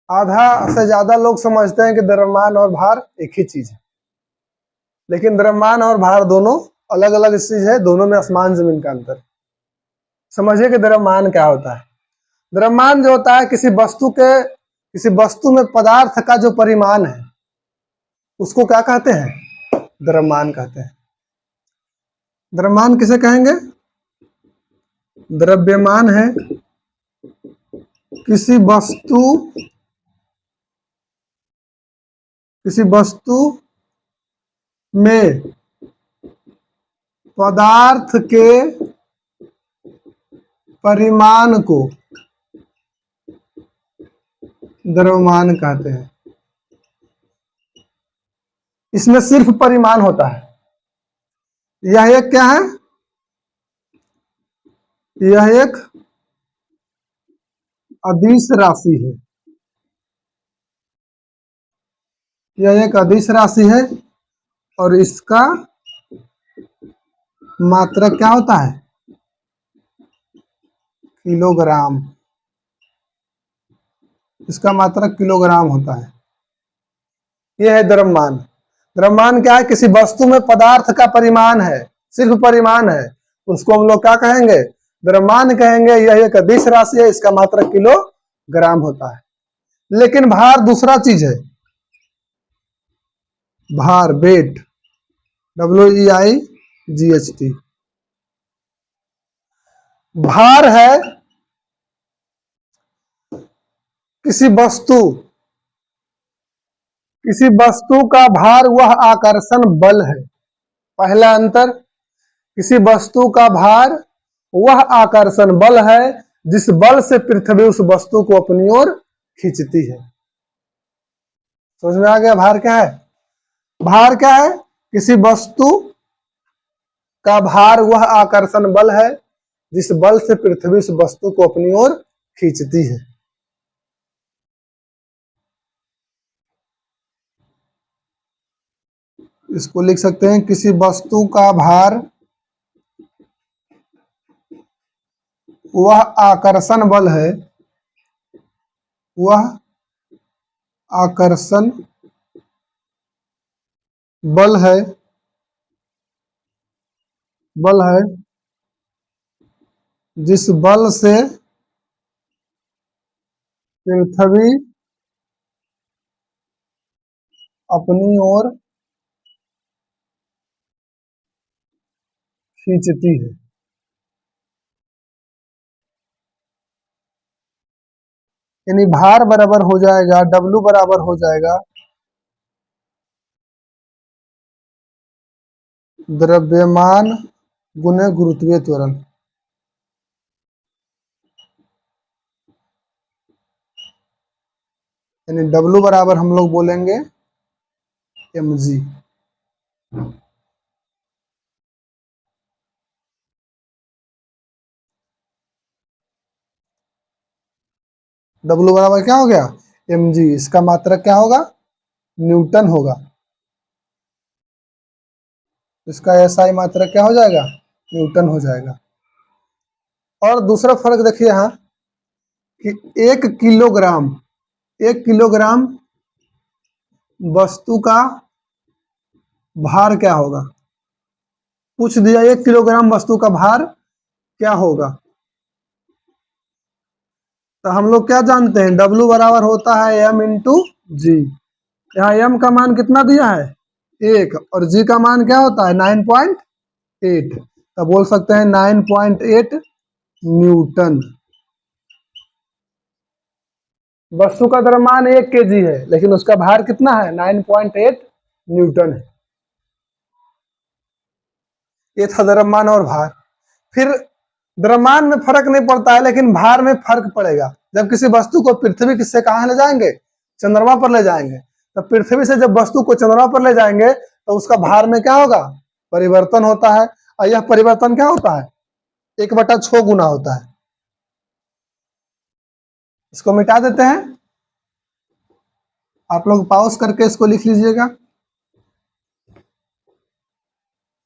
आधा से ज्यादा लोग समझते हैं कि द्रव्यमान और भार एक ही चीज है, लेकिन द्रव्यमान और भार दोनों अलग अलग चीज है, दोनों में आसमान जमीन का अंतर। समझिए कि द्रव्यमान क्या होता है। द्रव्यमान जो होता है किसी वस्तु में पदार्थ का जो परिमाण है उसको क्या कहते हैं? द्रव्यमान कहते हैं। द्रव्यमान किसे कहेंगे? द्रव्यमान है किसी वस्तु में पदार्थ के परिमाण को द्रव्यमान कहते हैं। इसमें सिर्फ परिमाण होता है। यह एक क्या है? यह एक अदिश राशि है। यह एक अदिश राशि है और इसका मात्रक क्या होता है? किलोग्राम। इसका मात्रक किलोग्राम होता है। यह है द्रव्यमान। द्रव्यमान क्या है? किसी वस्तु में पदार्थ का परिमाण है, सिर्फ परिमाण है, उसको हम लोग क्या कहेंगे? द्रव्यमान कहेंगे। यह एक अदिश राशि है, इसका मात्रक किलोग्राम होता है। लेकिन भार दूसरा चीज है। भार, वेट, WEIGHT। भार है किसी वस्तु का भार वह आकर्षण बल है। पहला अंतर, किसी वस्तु का भार वह आकर्षण बल है जिस बल से पृथ्वी उस वस्तु को अपनी ओर खींचती है। समझ में आ गया भार क्या है? भार क्या है? किसी वस्तु का भार वह आकर्षण बल है जिस बल से पृथ्वी उस वस्तु को अपनी ओर खींचती है। इसको लिख सकते हैं, किसी वस्तु का भार वह आकर्षण बल है, वह आकर्षण बल है जिस बल से पृथ्वी अपनी ओर खींचती है। यानी भार बराबर हो जाएगा, W बराबर हो जाएगा द्रव्यमान गुने गुरुत्वीय त्वरण। यानी W बराबर हम लोग बोलेंगे mg। W बराबर क्या हो गया? mg। इसका मात्रक क्या होगा? न्यूटन होगा। इसका SI मात्रक क्या हो जाएगा? न्यूटन हो जाएगा। और दूसरा फर्क देखिए यहाँ कि 1 किलोग्राम वस्तु का भार क्या होगा? पूछ दिया 1 किलोग्राम वस्तु का भार क्या होगा, तो हम लोग क्या जानते हैं? W बराबर होता है m इंटू जी। यहाँ m का मान कितना दिया है? 1, और g का मान क्या होता है? 9.8। तो बोल सकते हैं 9.8 न्यूटन। वस्तु का द्रव्यमान 1 kg है, लेकिन उसका भार कितना है? 9.8 न्यूटन है। ये था द्रव्यमान और भार। फिर द्रव्यमान में फर्क नहीं पड़ता है, लेकिन भार में फर्क पड़ेगा। जब किसी वस्तु को पृथ्वी से कहाँ ले जाएंगे? चंद्रमा पर ले जाएंगे। तो पृथ्वी से जब वस्तु को चंद्रमा पर ले जाएंगे तो उसका भार में क्या होगा? परिवर्तन होता है। और यह परिवर्तन क्या होता है? 1/6 गुना होता है। इसको मिटा देते हैं, आप लोग पॉज करके इसको लिख लीजिएगा।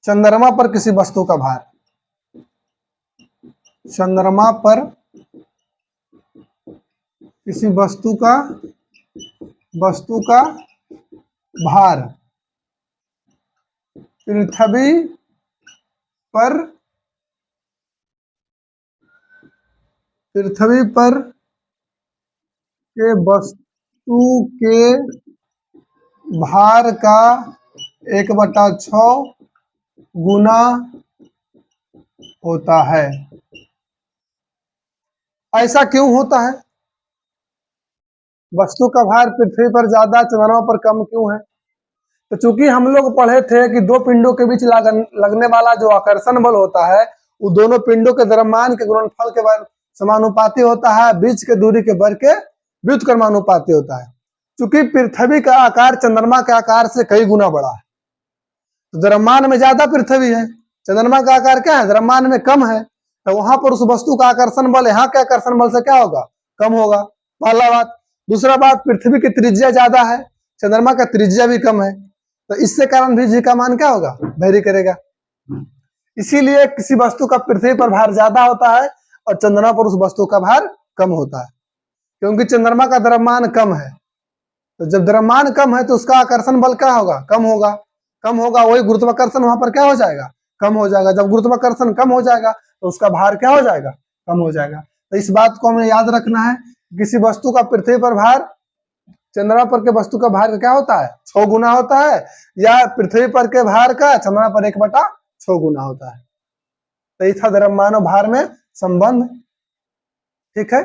चंद्रमा पर किसी वस्तु का भार, चंद्रमा पर किसी वस्तु का वस्तु का भार पृथ्वी पर के वस्तु के भार का 1/6 गुना होता है। ऐसा क्यों होता है? वस्तु का भार पृथ्वी पर ज्यादा, चंद्रमा पर कम क्यों है? तो चूंकि हम लोग पढ़े थे कि दो पिंडों के बीच लगने वाला जो आकर्षण बल होता है वो दोनों पिंडों के द्रव्यमान के गुणनफल के समानुपाती होता है, बीच के दूरी के वर्ग के व्युत्क्रमानुपाती होता है। चूंकि पृथ्वी का आकार चंद्रमा के आकार से कई गुना बड़ा है, तो द्रव्यमान में ज्यादा पृथ्वी है, चंद्रमा का आकार क्या है, द्रव्यमान में कम है, तो वहां पर उस वस्तु का आकर्षण बल यहाँ के आकर्षण बल से क्या होगा, कम होगा। पहला बात। दूसरा बात, पृथ्वी की त्रिज्या ज्यादा है, चंद्रमा का त्रिज्या भी कम है, तो इससे कारण भी जी का मान क्या होगा, वेरी करेगा। इसीलिए किसी वस्तु का पृथ्वी पर भार ज्यादा होता है और चंद्रमा पर उस वस्तु का भार कम होता है, क्योंकि चंद्रमा का द्रव्यमान कम है। तो जब द्रव्यमान कम है तो उसका आकर्षण बल क्या होगा, कम होगा। कम होगा, वही गुरुत्वाकर्षण वहां पर क्या हो जाएगा, कम हो जाएगा। जब गुरुत्वाकर्षण कम हो जाएगा तो उसका भार क्या हो जाएगा, कम हो जाएगा। तो इस बात को हमें याद रखना है, किसी वस्तु का पृथ्वी पर भार चंद्रमा पर के वस्तु का भार क्या होता है, 6 गुना होता है, या पृथ्वी पर के भार का चंद्रमा पर 1/6 गुना होता है। तो इस था द्रव्यमान और भार में संबंध। ठीक है।